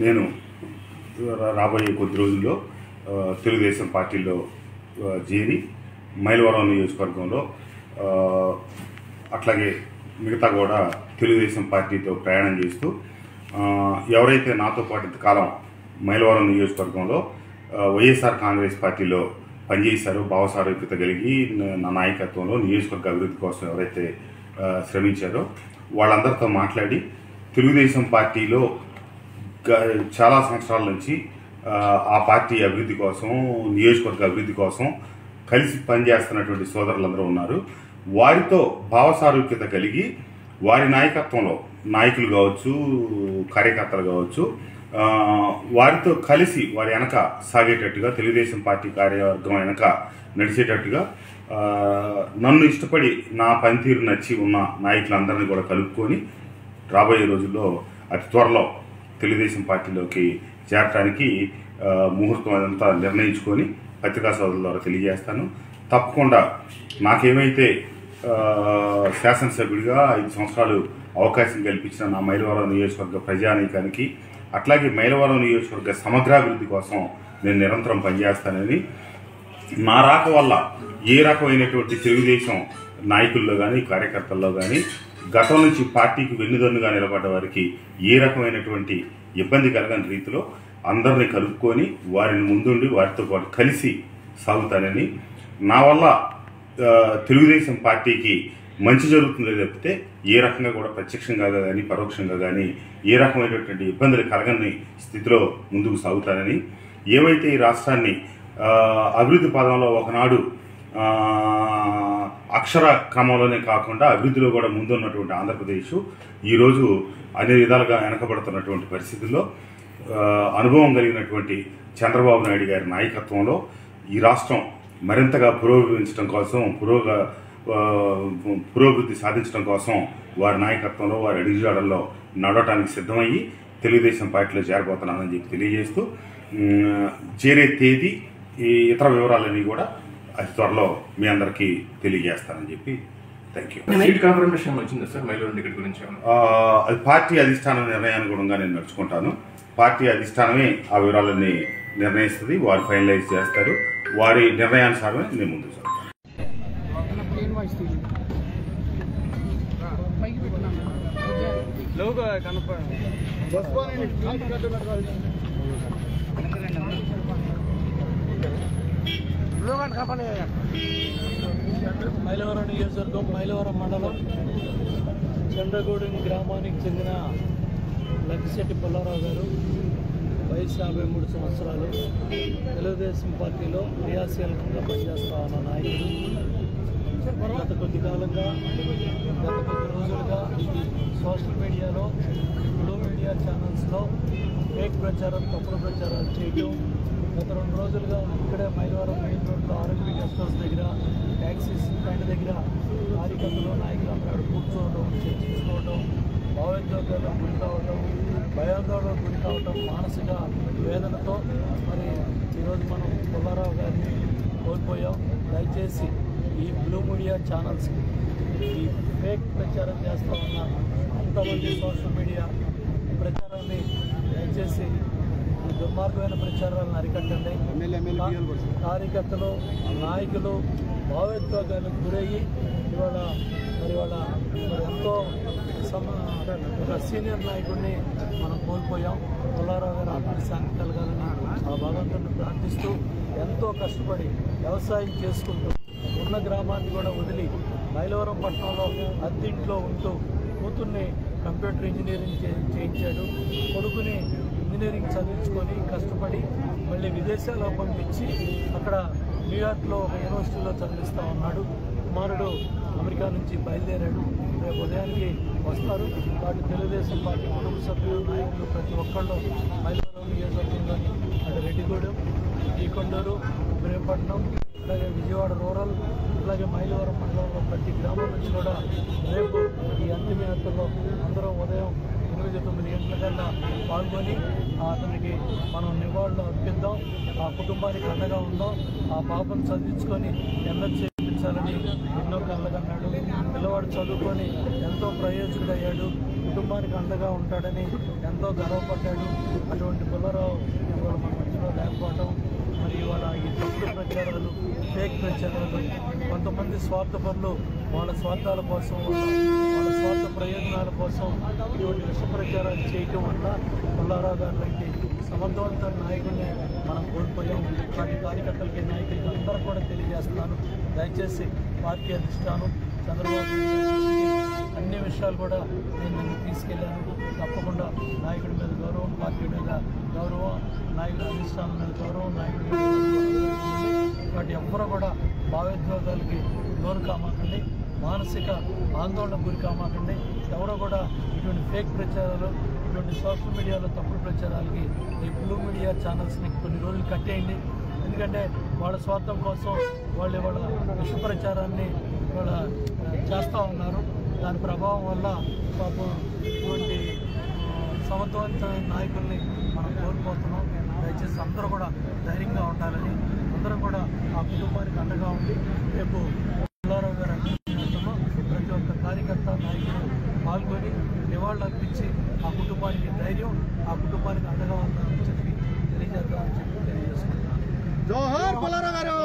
నేను రాబోయే కొద్ది రోజుల్లో తెలుగుదేశం పార్టీలో చేరి మైలవరం నియోజకవర్గంలో అట్లాగే మిగతా కూడా తెలుగుదేశం పార్టీతో ప్రయాణం చేస్తూ ఎవరైతే నాతో పాటు ఇంతకాలం మైలవరం నియోజకవర్గంలో వైఎస్ఆర్ కాంగ్రెస్ పార్టీలో పనిచేశారో భావసారూప్యత కలిగి నా నాయకత్వంలో నియోజకవర్గ అభివృద్ధి కోసం ఎవరైతే శ్రమించారో వాళ్ళందరితో మాట్లాడి తెలుగుదేశం పార్టీలో చాలా సంవత్సరాల నుంచి ఆ పార్టీ అభివృద్ధి కోసం నియోజకవర్గ అభివృద్ధి కోసం కలిసి పనిచేస్తున్నటువంటి సోదరులందరూ ఉన్నారు. వారితో భావసారూప్యత కలిగి వారి నాయకత్వంలో నాయకులు కావచ్చు, కార్యకర్తలు కావచ్చు, వారితో కలిసి వారి వెనక సాగేటట్టుగా తెలుగుదేశం పార్టీ కార్యవర్గం వెనక నడిచేటట్టుగా నన్ను ఇష్టపడి నా పనితీరు నచ్చి ఉన్న నాయకులందరినీ కూడా కలుపుకొని రాబోయే రోజుల్లో అతి త్వరలో తెలుగుదేశం పార్టీలోకి చేరటానికి ముహూర్తం అదంతా నిర్ణయించుకొని పత్రికా సోదరుల ద్వారా తెలియజేస్తాను. తప్పకుండా నాకేమైతే శాసనసభ్యుడిగా 5 సంవత్సరాలు అవకాశం కల్పించిన నా మైలవరం నియోజకవర్గ ప్రజానీకానికి అట్లాగే మైలవరం నియోజకవర్గ సమగ్రాభివృద్ధి కోసం నేను నిరంతరం పనిచేస్తానని, నా రాక వల్ల ఏ రకమైనటువంటి తెలుగుదేశం నాయకుల్లో కానీ కార్యకర్తల్లో కానీ గతం నుంచి పార్టీకి వెన్నుదన్నుగా నిలబడ్డ వారికి ఏ రకమైనటువంటి ఇబ్బంది కలగని రీతిలో అందరినీ కలుపుకొని వారిని ముందుండి వారితో పాటు కలిసి సాగుతానని, నా వల్ల తెలుగుదేశం పార్టీకి మంచి జరుగుతుందో తప్పితే ఏ రకంగా కూడా ప్రత్యక్షంగా కానీ పరోక్షంగా కానీ ఏ రకమైనటువంటి ఇబ్బందులు కలగని స్థితిలో ముందుకు సాగుతానని, ఏవైతే ఈ రాష్ట్రాన్ని అభివృద్ధి పదంలో ఒకనాడు అక్షర క్రమంలోనే కాకుండా అభివృద్ధిలో కూడా ముందున్నటువంటి ఆంధ్రప్రదేశ్ ఈరోజు అన్ని విధాలుగా వెనకబడుతున్నటువంటి పరిస్థితుల్లో అనుభవం కలిగినటువంటి చంద్రబాబు నాయుడు గారి నాయకత్వంలో ఈ రాష్ట్రం మరింతగా పురోగమించడం కోసం పురోభివృద్ధి సాధించడం కోసం వారి నాయకత్వంలో వారి అడుగుజాడల్లో నడవటానికి సిద్ధమయ్యి తెలుగుదేశం పార్టీలో చేరబోతున్నానని చెప్పి తెలియజేస్తూ చేరే తేదీ ఈ ఇతర వివరాలన్నీ కూడా అతి త్వరలో మీ అందరికీ తెలియజేస్తానని చెప్పి థ్యాంక్ యూ. అది పార్టీ అధిష్టానం నిర్ణయానుగుణంగా నేను నడుచుకుంటాను. పార్టీ అధిష్టానమే ఆ వివరాలన్నీ నిర్ణయిస్తుంది, వారు ఫైనలైజ్ చేస్తారు. వారి నిర్ణయానుసారమే నేను ముందుకు సాగుతాను. మైలవరం నియోజకవర్గం మైలవరం మండలం చంద్రగూడెం గ్రామానికి చెందిన లక్కిశెట్టి పుల్లారావు గారు వయసు 53 సంవత్సరాలు, తెలుగుదేశం పార్టీలో క్రియాశీలకంగా పనిచేస్తా ఉన్న నాయకుడు. గత కొద్ది రోజులుగా సోషల్ మీడియాలో, బ్లూ మీడియా ఛానల్స్లో ఫేక్ ప్రచారం, తప్పుడు ప్రచారాలు చేయటం, గత 2 రోజులుగా ఇక్కడే మైలవరం మెయిన్ రోడ్లో ఆర్ఎంపీ గెస్ట్ హౌస్ దగ్గర, ట్యాక్సీస్ స్టాండ్ దగ్గర కార్యకర్తలు నాయకులందరూ కూర్చోవడం, చర్చించుకోవడం, భావోద్వేగాలకు గురి కావడం, భయాందోళనకు గురి కావడం, మానసిక వేదనతో మరి ఈరోజు మనం పుల్లారావు గారిని కోల్పోయాం. దయచేసి ఈ బ్లూ మీడియా ఛానల్స్కి ఈ ఫేక్ ప్రచారం చేస్తూ ఉన్న అంతమంది సోషల్ మీడియా ప్రచారాన్ని దయచేసి దుర్మార్గమైన ప్రచారాలను అరికట్టండి. కార్యకర్తలు, నాయకులు భావోద్వేగాలకు గురయ్యి ఇవాళ ఎంతో ఒక సీనియర్ నాయకుడిని మనం కోల్పోయాం. పుల్లారావు గారు ఆత్మశాంతి కలగాలని ఆ భగవంతుడిని ప్రార్థిస్తూ ఎంతో కష్టపడి వ్యవసాయం చేసుకుంటూ ఉన్న గ్రామాన్ని కూడా వదిలి మైలవరం పట్టణంలో అద్దెంట్లో ఉంటూ కూతుర్ని కంప్యూటర్ ఇంజనీరింగ్ చేయించాడు, కొడుకుని ఇంజనీరింగ్ చదివించుకొని కష్టపడి మళ్ళీ విదేశాల్లో పంపించి అక్కడ న్యూయార్క్లో ఒక యూనివర్సిటీలో చదివిస్తూ ఉన్నాడు. కుమారుడు అమెరికా నుంచి బయలుదేరాడు, రేపు ఉదయానికి వస్తారు. వాటి తెలుగుదేశం పార్టీ కుటుంబ సభ్యులు, నాయకులు ప్రతి ఒక్కళ్ళు మైలవరం నియోజకవర్గంలోని అటు రెడ్డిగూడెం, ఈకొండూరు, ఇబ్రహీంపట్నం, అలాగే విజయవాడ రూరల్, అలాగే మైలవరం మండలంలో ప్రతి గ్రామం నుంచి కూడా రేపు ఈ అంతిమయాత్రలో అందరూ ఉదయం 8-9 గంటల కల్లా పాల్గొని అతనికి మనం నివాళులు అర్పిద్దాం, ఆ కుటుంబానికి అండగా ఉందాం, ఆ పాపను చదివించుకొని ఎంఎస్ చేయించాలని ఎన్నో కళ్ళకన్నాడు. పిల్లవాడు చదువుకొని ఎంతో ప్రయోజకుడయ్యాడు. కుటుంబ కుటుంబానికి అండగా ఉంటాడని ఎంతో గర్వపడ్డాడు. అటువంటి పుల్లారావు ఇవాళ మన మధ్యలో లేకపోవడం, మరి ఇవాళ ఈ తప్పుడు ప్రచారాలు, ఫేక్ ప్రచారాలు, కొంతమంది స్వార్థపరులు వాళ్ళ స్వార్థాల కోసం, వాళ్ళ స్వార్థ ప్రయోజనాల కోసం ఇటువంటి విష ప్రచారాలు చేయటం వల్ల పుల్లారావు గారు లాంటి సమర్థవంత నాయకుడిని మనం కోల్పోయాం. వాటి కార్యకర్తలకి, నాయకులకి అందరూ కూడా తెలియజేస్తున్నాను, దయచేసి పార్టీ అధిష్టానం చంద్రబాబు అన్ని విషయాలు కూడా నేను తీసుకెళ్ళాను. తప్పకుండా నాయకుడి మీద గౌరవం, పార్టీ మీద గౌరవం, నాయకుడి అధిష్టానం మీద గౌరవం, నాయకుడి మీద వాటి ఎవ్వరూ కూడా భావోద్వేగాలకి లోను కామాకండి, మానసిక ఆందోళన గురి కామాకండి. ఎవరో కూడా ఇటువంటి ఫేక్ ప్రచారాలు, ఇటువంటి సోషల్ మీడియాలో తప్పుడు ప్రచారాలకి ఈ బ్లూ మీడియా ఛానల్స్ని కొన్ని రోజులు కట్టేయండి. ఎందుకంటే వాళ్ళ స్వార్థం కోసం వాళ్ళ విష ప్రచారాన్ని వాళ్ళ చేస్తూ ఉన్నారు. దాని ప్రభావం వల్ల పాపం ఇటువంటి సమర్థవంతమైన నాయకుల్ని మనం కోల్పోతున్నాం. దయచేసి అందరూ కూడా ధైర్యంగా ఉండాలని, అందరం కూడా ఆ కుటుంబానికి అండగా ఉండి రేపు పుల్లారావు గారు అభినందనలో ప్రతి ఒక్క కార్యకర్త, నాయకుడు పాల్గొని నివాళులు అర్పించి ఆ కుటుంబానికి ధైర్యం, ఆ కుటుంబానికి అండగా ఉండాలని చెప్పి తెలియజేద్దామని చెప్పి తెలియజేస్తున్నాను. జోహార్ పుల్లారావు గారు.